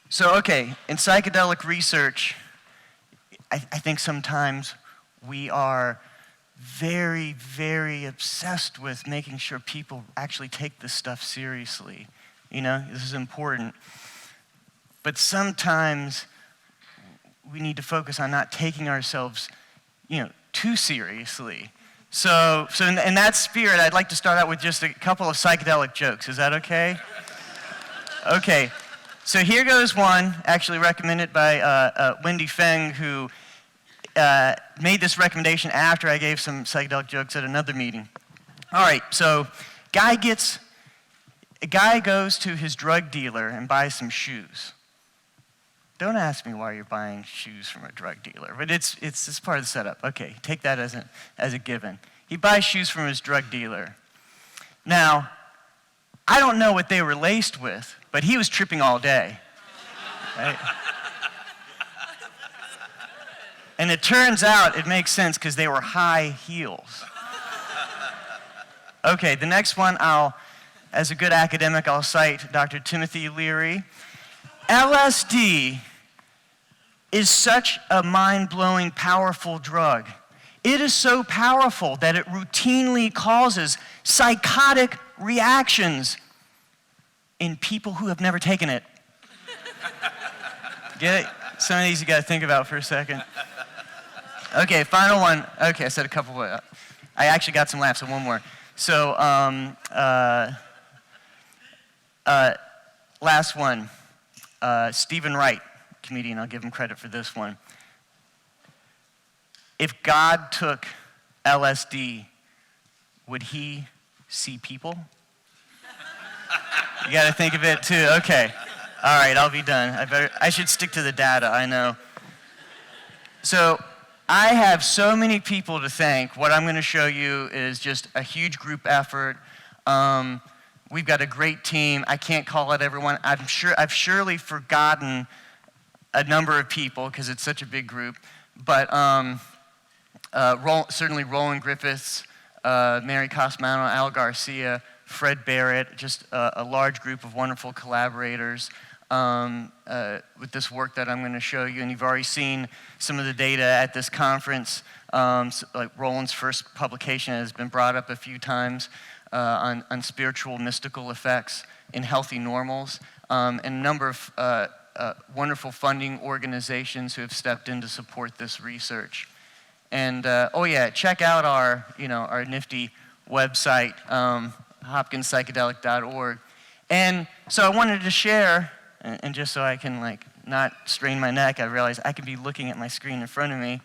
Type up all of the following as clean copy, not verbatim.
So, okay, in psychedelic research, I think sometimes we are very, very obsessed with making sure people actually take this stuff seriously. You know, this is important. But sometimes we need to focus on not taking ourselves, too seriously. So in that spirit, I'd like to start out with just a couple of psychedelic jokes. Is that okay? Okay. So here goes one, actually recommended by Wendy Feng, who made this recommendation after I gave some psychedelic jokes at another meeting. All right, so a guy goes to his drug dealer and buys some shoes. Don't ask me why you're buying shoes from a drug dealer, but it's part of the setup. Okay, take that as a given. He buys shoes from his drug dealer. Now, I don't know what they were laced with, but he was tripping all day. Right? And it turns out it makes sense because they were high heels. Okay, the next one, as a good academic, I'll cite Dr. Timothy Leary. LSD is such a mind-blowing, powerful drug. It is so powerful that it routinely causes psychotic reactions in people who have never taken it. Get it? Some of these you got to think about for a second. Okay, final one. Okay, I said a couple. I actually got some laughs, so one more. So, last one. Stephen Wright, comedian, I'll give him credit for this one. If God took LSD, would he see people? You got to think of it too. Okay. All right, I'll be done. I should stick to the data, I know. So I have so many people to thank. What I'm going to show you is just a huge group effort. We've got a great team. I can't call out everyone. I've surely forgotten a number of people because it's such a big group. But certainly Roland Griffiths, Mary Cosmano, Al Garcia, Fred Barrett, just a large group of wonderful collaborators with this work that I'm going to show you. And you've already seen some of the data at this conference. Like Roland's first publication has been brought up a few times on spiritual mystical effects in healthy normals, and a number of wonderful funding organizations who have stepped in to support this research. And check out our nifty website, hopkinspsychedelic.org. And so I wanted to share, and just so I can not strain my neck, I realized I could be looking at my screen in front of me.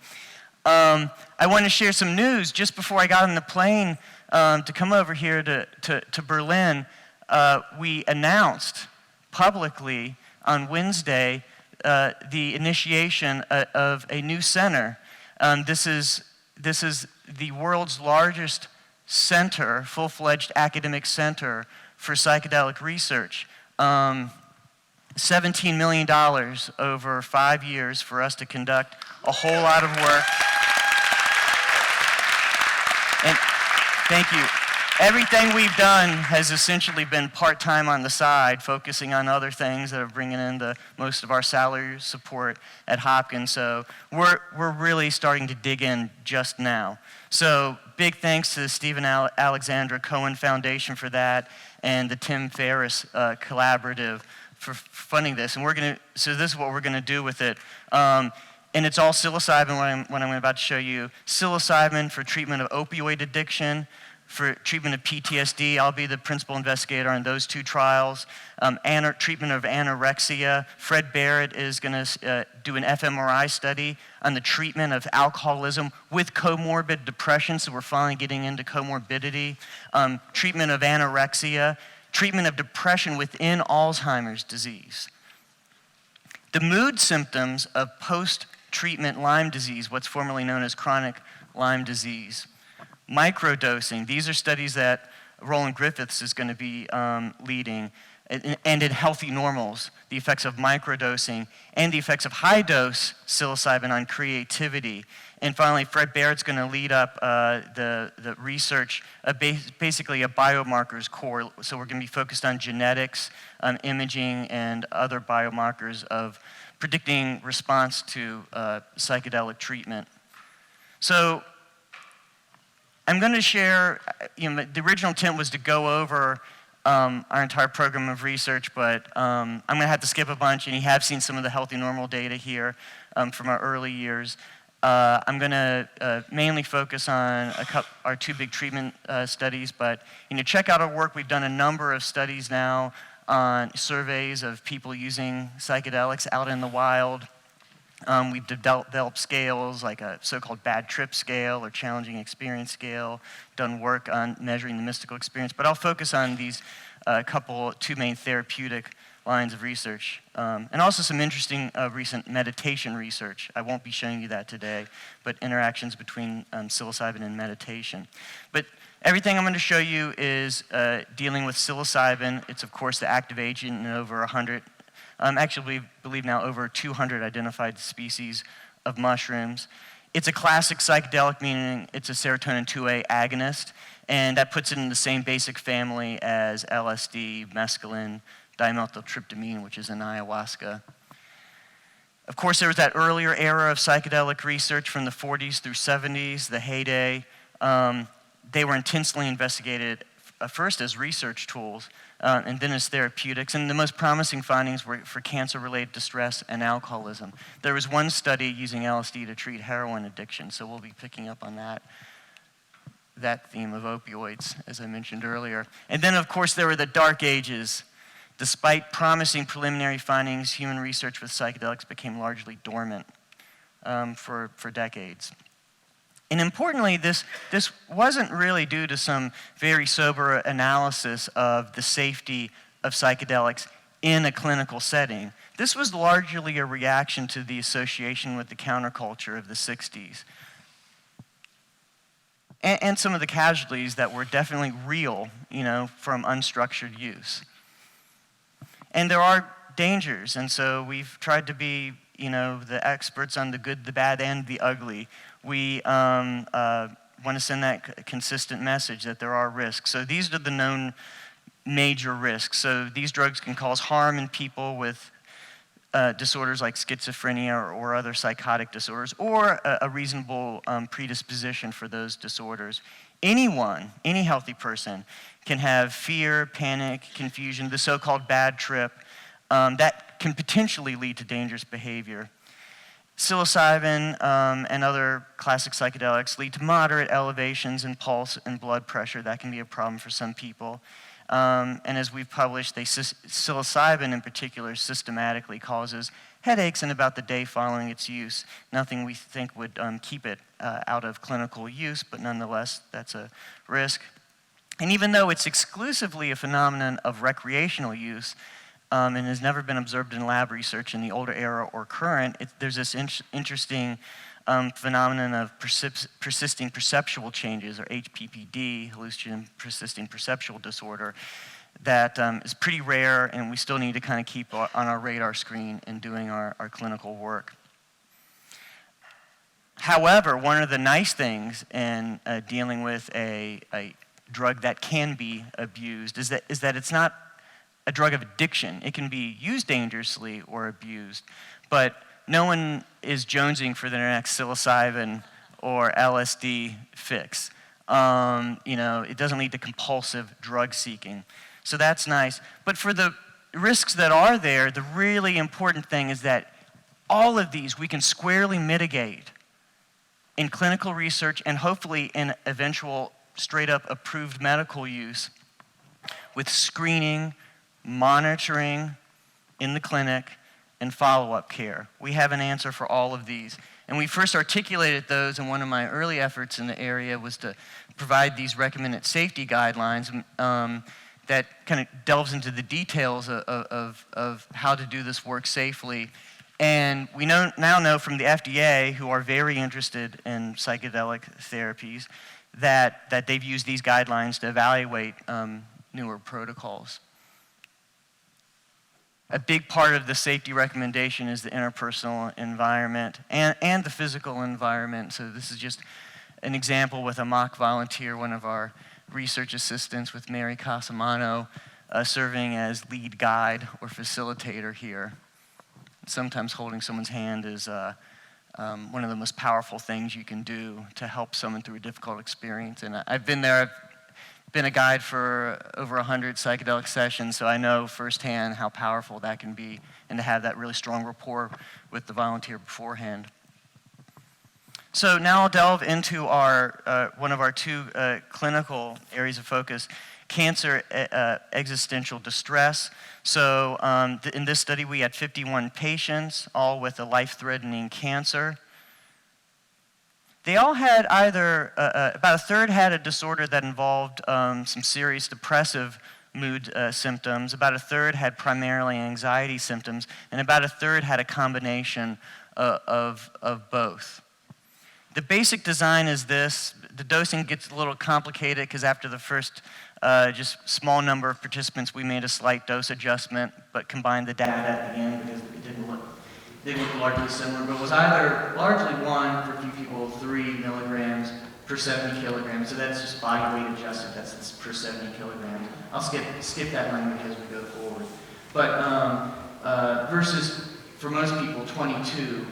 I want to share some news. Just before I got on the plane to come over here to Berlin, we announced publicly on Wednesday the initiation of a new center. This is the world's largest center, full-fledged academic center for psychedelic research. $17 million over 5 years for us to conduct a whole lot of work. And thank you. Everything we've done has essentially been part-time on the side, focusing on other things that are bringing in the most of our salary support at Hopkins. So we're really starting to dig in just now. So big thanks to the Stephen Alexandra Cohen Foundation for that, and the Tim Ferriss Collaborative for funding this. And so this is what we're going to do with it. And it's all psilocybin, what I'm about to show you. Psilocybin for treatment of opioid addiction, for treatment of PTSD. I'll be the principal investigator on those two trials. Treatment of anorexia. Fred Barrett is going to do an fMRI study on the treatment of alcoholism with comorbid depression, so we're finally getting into comorbidity. Treatment of anorexia. Treatment of depression within Alzheimer's disease. The mood symptoms of post-treatment Lyme disease, what's formerly known as chronic Lyme disease. Microdosing. These are studies that Roland Griffiths is going to be leading, and in healthy normals, the effects of microdosing and the effects of high-dose psilocybin on creativity. And finally, Fred Barrett's going to lead up the research, basically a biomarkers core. So we're going to be focused on genetics, imaging, and other biomarkers of predicting response to psychedelic treatment. So I'm going to share, the original intent was to go over our entire program of research, but I'm going to have to skip a bunch, and you have seen some of the healthy normal data here from our early years. I'm going to mainly focus on our 2 big treatment studies, but check out our work. We've done a number of studies now on surveys of people using psychedelics out in the wild. We've developed scales like a so-called bad trip scale or challenging experience scale, done work on measuring the mystical experience, but I'll focus on these 2 main therapeutic lines of research, and also some interesting recent meditation research. I won't be showing you that today, but interactions between psilocybin and meditation. But everything I'm going to show you is dealing with psilocybin. It's, of course, the active agent in over 100, actually we believe now over 200 identified species of mushrooms. It's a classic psychedelic, meaning it's a serotonin 2A agonist, and that puts it in the same basic family as LSD, mescaline, dimethyltryptamine, which is an ayahuasca. Of course, there was that earlier era of psychedelic research from the 40s through 70s, the heyday. They were intensely investigated first as research tools and then as therapeutics. And the most promising findings were for cancer-related distress and alcoholism. There was one study using LSD to treat heroin addiction, so we'll be picking up on that theme of opioids, as I mentioned earlier. And then, of course, there were the dark ages. Despite promising preliminary findings, human research with psychedelics became largely dormant for decades. And importantly, this wasn't really due to some very sober analysis of the safety of psychedelics in a clinical setting. This was largely a reaction to the association with the counterculture of the 60s. And some of the casualties that were definitely real, from unstructured use. And there are dangers, and so we've tried to be, the experts on the good, the bad, and the ugly. We want to send that consistent message that there are risks. So these are the known major risks. So these drugs can cause harm in people with disorders like schizophrenia or other psychotic disorders, or a reasonable predisposition for those disorders. Anyone, any healthy person, can have fear, panic, confusion, the so-called bad trip, that can potentially lead to dangerous behavior. Psilocybin and other classic psychedelics lead to moderate elevations in pulse and blood pressure. That can be a problem for some people. And as we've published, psilocybin in particular systematically causes headaches in about the day following its use. Nothing we think would keep it out of clinical use, but nonetheless, that's a risk. And even though it's exclusively a phenomenon of recreational use, and has never been observed in lab research in the older era or current, there's this interesting phenomenon of persisting perceptual changes, or HPPD, hallucinogen persisting perceptual disorder, that is pretty rare, and we still need to kind of keep on our radar screen in doing our clinical work. However, one of the nice things in dealing with a drug that can be abused is that it's not a drug of addiction. It can be used dangerously or abused, but no one is jonesing for their next psilocybin or LSD fix. It doesn't lead to compulsive drug seeking. So that's nice. But for the risks that are there, the really important thing is that all of these we can squarely mitigate in clinical research and hopefully in eventual straight-up approved medical use with screening, monitoring in the clinic, and follow-up care. We have an answer for all of these. And we first articulated those, and one of my early efforts in the area was to provide these recommended safety guidelines that kind of delves into the details of how to do this work safely. And we now know from the FDA, who are very interested in psychedelic therapies, that they've used these guidelines to evaluate newer protocols. A big part of the safety recommendation is the interpersonal environment and the physical environment. So this is just an example with a mock volunteer, one of our research assistants with Mary Casamano, serving as lead guide or facilitator here. Sometimes holding someone's hand is one of the most powerful things you can do to help someone through a difficult experience. And I've been there, I've been a guide for over 100 psychedelic sessions, so I know firsthand how powerful that can be, and to have that really strong rapport with the volunteer beforehand. So now I'll delve into our one of our two clinical areas of focus, cancer existential distress. So in this study we had 51 patients, all with a life-threatening cancer. They all had either, about a third had a disorder that involved some serious depressive mood symptoms, about a third had primarily anxiety symptoms, and about a third had a combination of both. The basic design is this. The dosing gets a little complicated because after the first just small number of participants, we made a slight dose adjustment, but combined the data at the end because it they look largely similar, but it was either largely 1 for a few people, 3 milligrams per 70 kilograms. So that's just body weight adjusted. That's per 70 kilograms. I'll skip that language as we go forward. But versus for most people, 22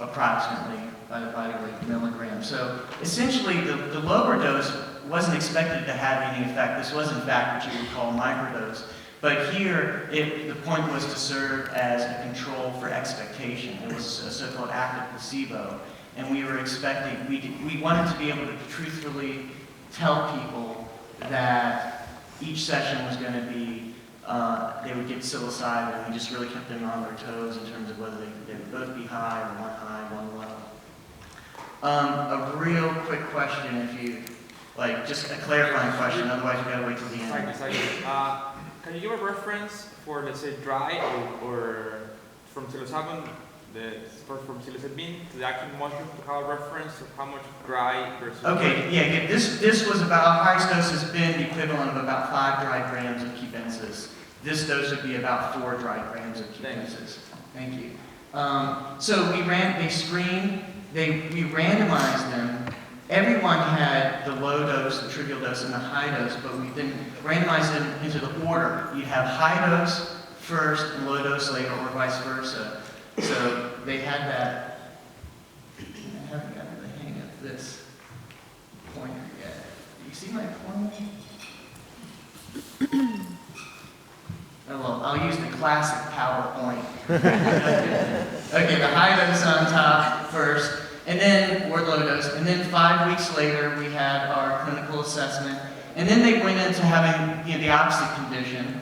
approximately by the body weight milligrams. So essentially, the lower dose wasn't expected to have any effect. This was in fact what you would call microdose. But here, the point was to serve as a control for expectation. It was a so-called active placebo. And we were expecting, we wanted to be able to truthfully tell people that each session was going to be, they would get psilocybin, and we just really kept them on their toes in terms of whether they would both be high or one high, one low. A real quick question, if you, like, just a clarifying question, otherwise you gotta wait till the end. Sorry. Can you give a reference for, let's say, dry or from psilocybin, from psilocybin to the active mushroom, to have a reference of how much dry versus... Okay, yeah, this was about, highest dose has been the equivalent of about 5 dry grams of cubensis. This dose would be about 4 dry grams of cubensis. Thank you. So they screened, we randomized them. Everyone had the low dose, the trivial dose, and the high dose, but we then randomized them into the order. You'd have high dose first and low dose later, or vice versa. So they had that. I haven't gotten the hang of this pointer yet. Do you see my pointer? Oh, well, I'll use the classic PowerPoint. Okay, the high dose on top first. And then, or low dose, and then 5 weeks later, we had our clinical assessment. And then they went into having the opposite condition.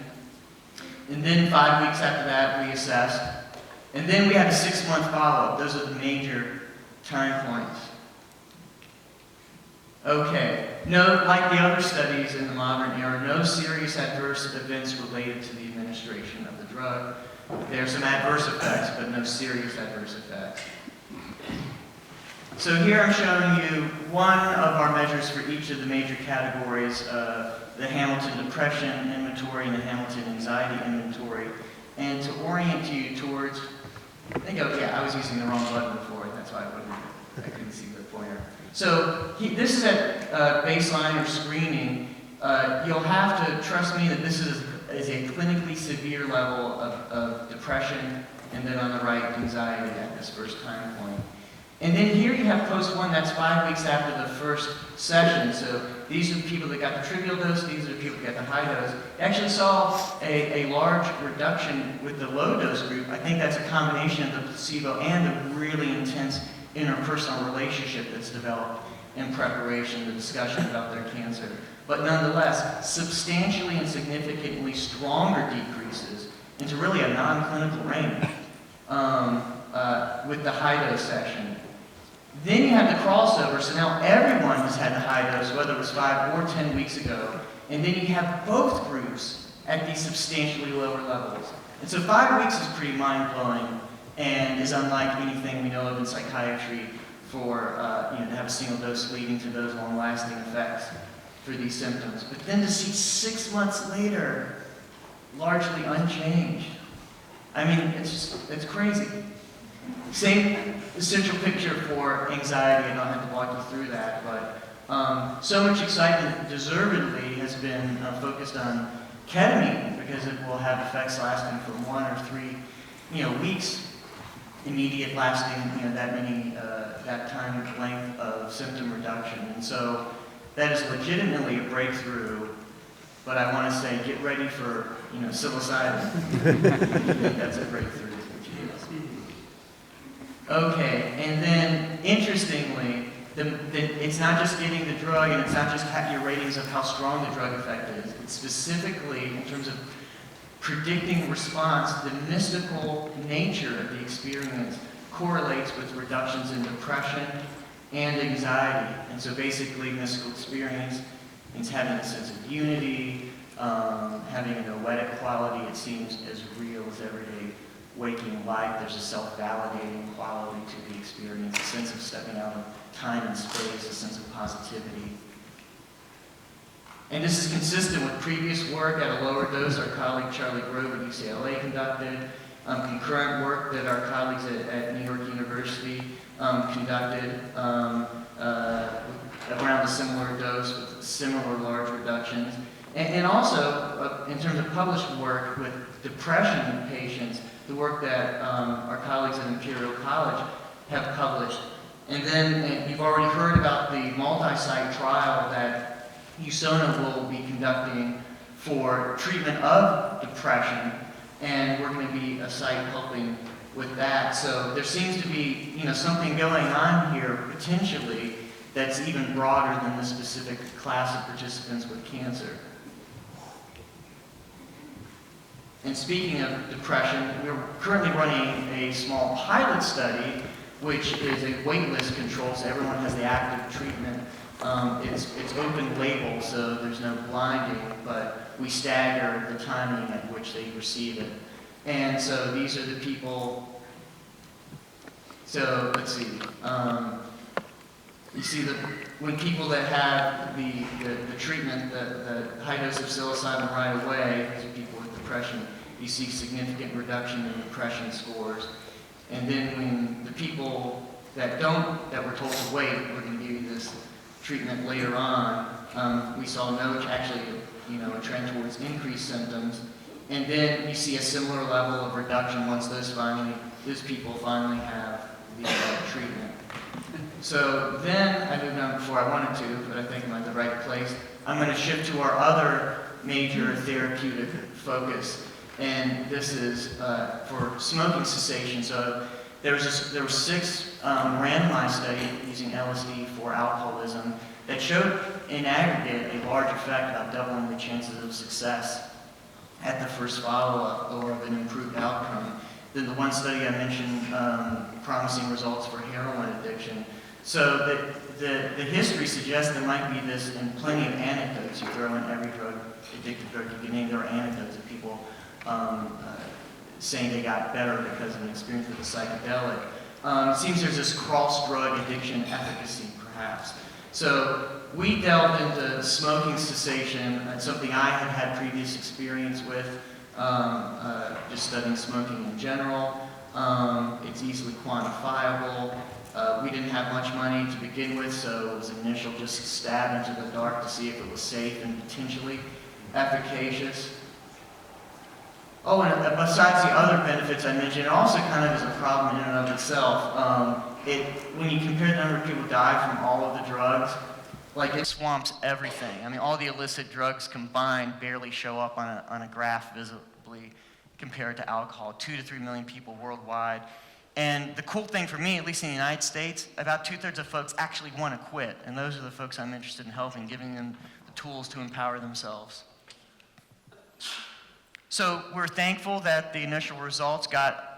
And then 5 weeks after that, we assessed. And then we had a 6-month follow-up. Those are the major time points. Okay, no, like the other studies in the modern era, no serious adverse events related to the administration of the drug. There are some adverse effects, but no serious adverse effects. So here I'm showing you one of our measures for each of the major categories, the Hamilton Depression Inventory and the Hamilton Anxiety Inventory. And to orient you towards, I was using the wrong button before, that's why I couldn't see the pointer. So this is at baseline or screening. You'll have to trust me that this is a clinically severe level of depression, and then on the right, anxiety at this first time point. And then here you have post-1, that's 5 weeks after the first session. So these are the people that got the trivial dose, these are the people that got the high dose. You actually saw a large reduction with the low dose group. I think that's a combination of the placebo and the really intense interpersonal relationship that's developed in preparation, the discussion about their cancer. But nonetheless, substantially and significantly stronger decreases into really a non-clinical range with the high dose section. Then you have the crossover, so now everyone has had the high dose, whether it was 5 or 10 weeks ago, and then you have both groups at these substantially lower levels. And so 5 weeks is pretty mind-blowing and is unlike anything we know of in psychiatry for to have a single dose leading to those long-lasting effects for these symptoms. But then to see 6 months later, largely unchanged. I mean, it's crazy. Same essential picture for anxiety, and I'll have to walk you through that, but so much excitement deservedly has been focused on ketamine because it will have effects lasting for 1 or 3 weeks, immediate lasting, that time length of symptom reduction. And so that is legitimately a breakthrough, but I want to say get ready for, psilocybin. I think that's a breakthrough. Okay, and then interestingly, it's not just getting the drug, and it's not just your ratings of how strong the drug effect is. It's specifically, in terms of predicting response, the mystical nature of the experience correlates with reductions in depression and anxiety. And so basically, mystical experience means having a sense of unity, having a noetic quality. It seems as real as everyday waking life. There's a self-validating quality to the experience, a sense of stepping out of time and space, a sense of positivity. And this is consistent with previous work at a lower dose our colleague Charlie Grove at UCLA conducted, concurrent work that our colleagues at New York University conducted around a similar dose with similar large reductions. And also, in terms of published work with depression patients, the work that our colleagues at Imperial College have published. And then you've already heard about the multi-site trial that USONA will be conducting for treatment of depression, and we're going to be a site helping with that. So there seems to be something going on here potentially that's even broader than the specific class of participants with cancer. And speaking of depression, we're currently running a small pilot study, which is a waitlist control, so everyone has the active treatment. It's open label, so there's no blinding, but we stagger the timing at which they receive it. And so these are the people. So let's see. You see when people that have the treatment, the high dose of psilocybin right away, these are people with depression, you see significant reduction in depression scores. And then when the people that were told to wait, we're going to give you this treatment later on, we saw a trend towards increased symptoms. And then you see a similar level of reduction once those people finally have the treatment. So then I moved on before I wanted to, but I think I'm at the right place. I'm going to shift to our other major therapeutic focus, and this is for smoking cessation. So there were 6 randomized studies using LSD for alcoholism that showed in aggregate a large effect, about doubling the chances of success at the first follow-up or of an improved outcome. Then the one study I mentioned, promising results for heroin addiction. So the history suggests there might be this, and plenty of anecdotes. You throw in every addictive drug you can name, there are anecdotes of people saying they got better because of an experience with a psychedelic. It seems there's this cross-drug addiction efficacy, perhaps. So we delved into smoking cessation. That's something I had previous experience with, just studying smoking in general. It's easily quantifiable. We didn't have much money to begin with, so it was an initial just stab into the dark to see if it was safe and potentially efficacious. Oh, and besides the other benefits I mentioned, it also kind of is a problem in and of itself. When you compare the number of people who die from all of the drugs, it swamps everything. I mean, all the illicit drugs combined barely show up on a graph visibly compared to alcohol. 2 to 3 million people worldwide. And the cool thing for me, at least in the United States, about 2/3 of folks actually want to quit. And those are the folks I'm interested in helping, giving them the tools to empower themselves. So we're thankful that the initial results got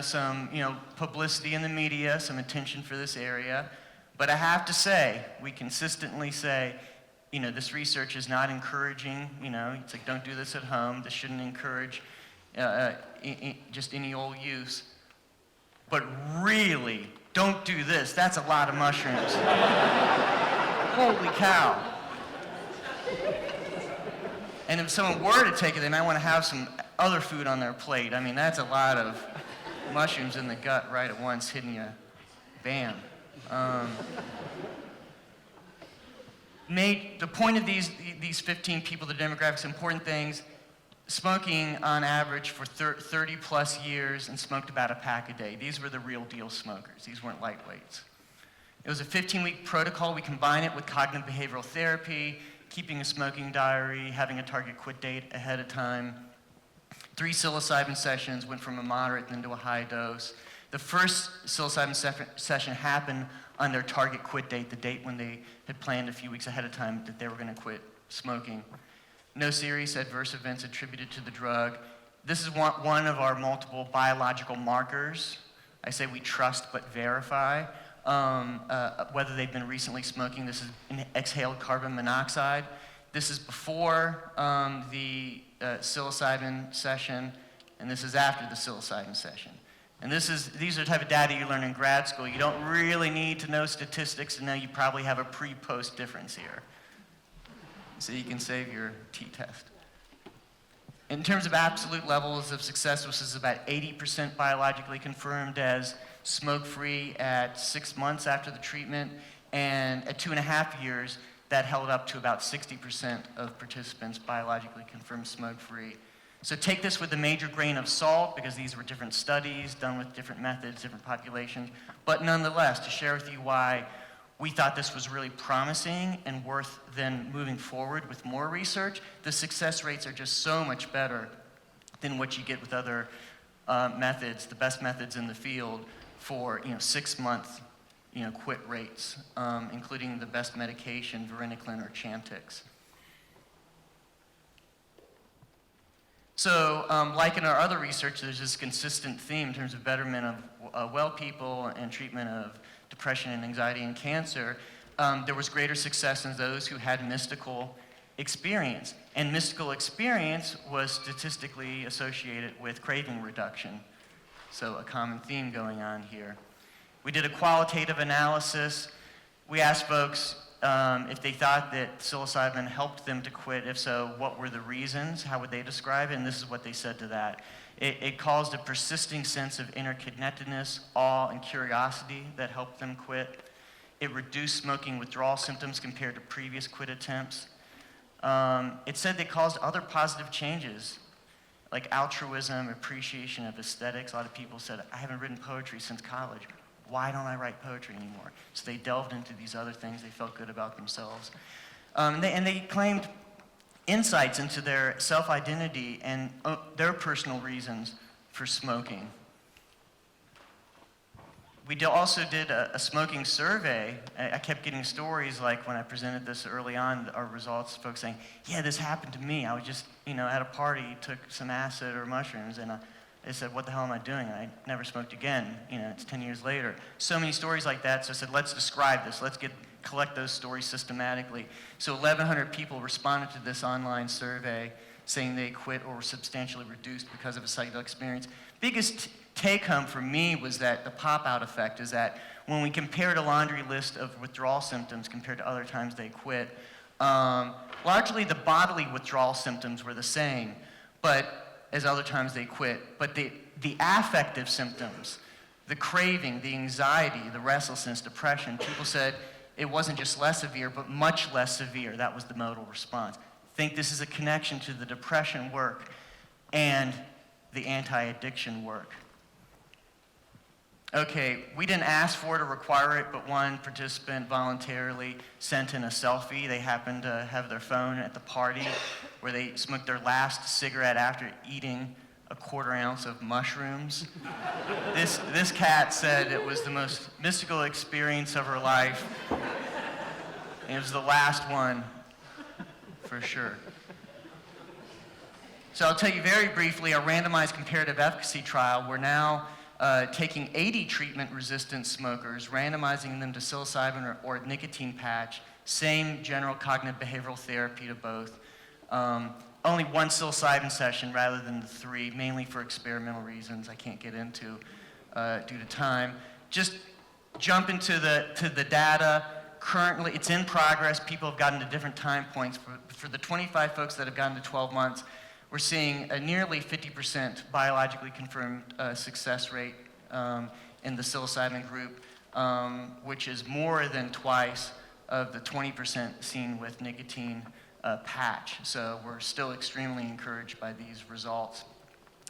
some publicity in the media, some attention for this area. But I have to say, we consistently say, this research is not encouraging. It's like, don't do this at home. This shouldn't encourage just any old use. But really, Don't do this. That's a lot of mushrooms. Holy cow. And if someone were to take it, they might want to have some other food on their plate. I mean, that's a lot of mushrooms in the gut right at once, hitting you. Bam. Made the point of these 15 people, the demographics, important things, smoking on average for 30 plus years and smoked about a pack a day. These were the real deal smokers. These weren't lightweights. It was a 15-week protocol. We combine it with cognitive behavioral therapy, keeping a smoking diary, having a target quit date ahead of time. 3 psilocybin sessions, went from a moderate then to a high dose. The first psilocybin session happened on their target quit date, the date when they had planned a few weeks ahead of time that they were going to quit smoking. No serious adverse events attributed to the drug. This is one of our multiple biological markers. I say we trust but verify. Whether they've been recently smoking. This is exhaled carbon monoxide. This is before the psilocybin session, and this is after the psilocybin session. And these are the type of data you learn in grad school. You don't really need to know statistics to know you probably have a pre-post difference here. So you can save your t-test. In terms of absolute levels of success, this is about 80% biologically confirmed as smoke-free at 6 months after the treatment, and at 2.5 years, that held up to about 60% of participants biologically confirmed smoke-free. So take this with a major grain of salt, because these were different studies done with different methods, different populations, but nonetheless, to share with you why we thought this was really promising and worth then moving forward with more research. The success rates are just so much better than what you get with other methods, the best methods in the field for 6-month quit rates, including the best medication, varenicline or Chantix. So like in our other research, there's this consistent theme in terms of betterment of well people and treatment of depression and anxiety and cancer. There was greater success in those who had mystical experience. And mystical experience was statistically associated with craving reduction. So a common theme going on here. We did a qualitative analysis. We asked folks if they thought that psilocybin helped them to quit. If so, what were the reasons? How would they describe it? And this is what they said to that. It caused a persisting sense of interconnectedness, awe, and curiosity that helped them quit. It reduced smoking withdrawal symptoms compared to previous quit attempts. It said they caused other positive changes, like altruism, appreciation of aesthetics. A lot of people said, I haven't written poetry since college. Why don't I write poetry anymore? So they delved into these other things. They felt good about themselves. And they claimed insights into their self-identity and their personal reasons for smoking. We also did a smoking survey. I kept getting stories like when I presented this early on, our results, folks saying, yeah, this happened to me. I was just, at a party, took some acid or mushrooms, and they said, what the hell am I doing? And I never smoked again. It's 10 years later. So many stories like that. So I said, let's describe this. Let's collect those stories systematically. So 1,100 people responded to this online survey saying they quit or were substantially reduced because of a psychedelic experience. Biggest take home for me was that the pop-out effect is that when we compared a laundry list of withdrawal symptoms compared to other times they quit, largely the bodily withdrawal symptoms were the same, but as other times they quit. But the affective symptoms, the craving, the anxiety, the restlessness, depression, people said it wasn't just less severe, but much less severe. That was the modal response. I think this is a connection to the depression work and the anti-addiction work. Okay, we didn't ask for it or require it, but one participant voluntarily sent in a selfie. They happened to have their phone at the party where they smoked their last cigarette after eating a 1/4 ounce of mushrooms. This cat said it was the most mystical experience of her life. And it was the last one, for sure. So I'll tell you very briefly, our randomized comparative efficacy trial, we're now taking 80 treatment-resistant smokers, randomizing them to psilocybin or nicotine patch, same general cognitive behavioral therapy to both. Only one psilocybin session rather than the 3, mainly for experimental reasons I can't get into due to time. Just jump into the data. Currently, it's in progress. People have gotten to different time points. For the 25 folks that have gotten to 12 months, we're seeing a nearly 50% biologically confirmed success rate in the psilocybin group, which is more than twice of the 20% seen with nicotine patch. So we're still extremely encouraged by these results.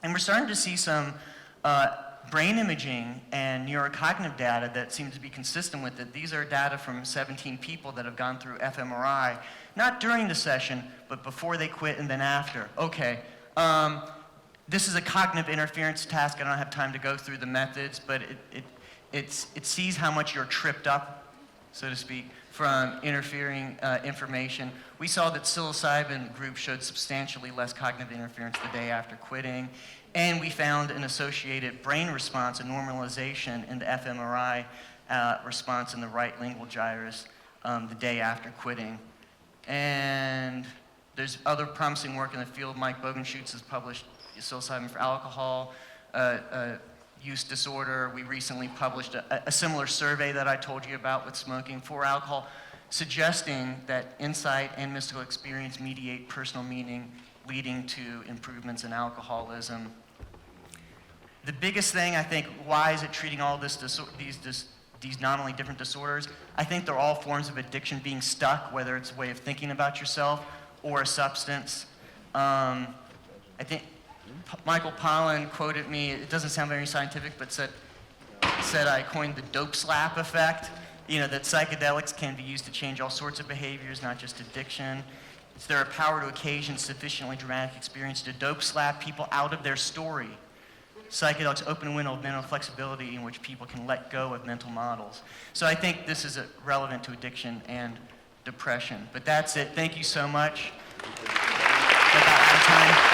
And we're starting to see some brain imaging and neurocognitive data that seems to be consistent with it. These are data from 17 people that have gone through fMRI, not during the session, but before they quit and then after. Okay, this is a cognitive interference task. I don't have time to go through the methods, but it sees how much you're tripped up, so to speak, from interfering information. We saw that psilocybin group showed substantially less cognitive interference the day after quitting, and we found an associated brain response, a normalization in the fMRI response in the right lingual gyrus the day after quitting. And there's other promising work in the field. Mike Bogenschutz has published psilocybin for alcohol use disorder. We recently published a similar survey that I told you about with smoking for alcohol, suggesting that insight and mystical experience mediate personal meaning, leading to improvements in alcoholism. The biggest thing, I think, why is it treating all these not only different disorders? I think they're all forms of addiction, being stuck, whether it's a way of thinking about yourself or a substance. I think Michael Pollan quoted me, it doesn't sound very scientific, but said I coined the dope slap effect, that psychedelics can be used to change all sorts of behaviors, not just addiction. It's their power to occasion sufficiently dramatic experience to dope slap people out of their story. Psychedelics open a window of mental flexibility in which people can let go of mental models. So I think this is relevant to addiction and depression. But that's it. Thank you so much. We're about out of time.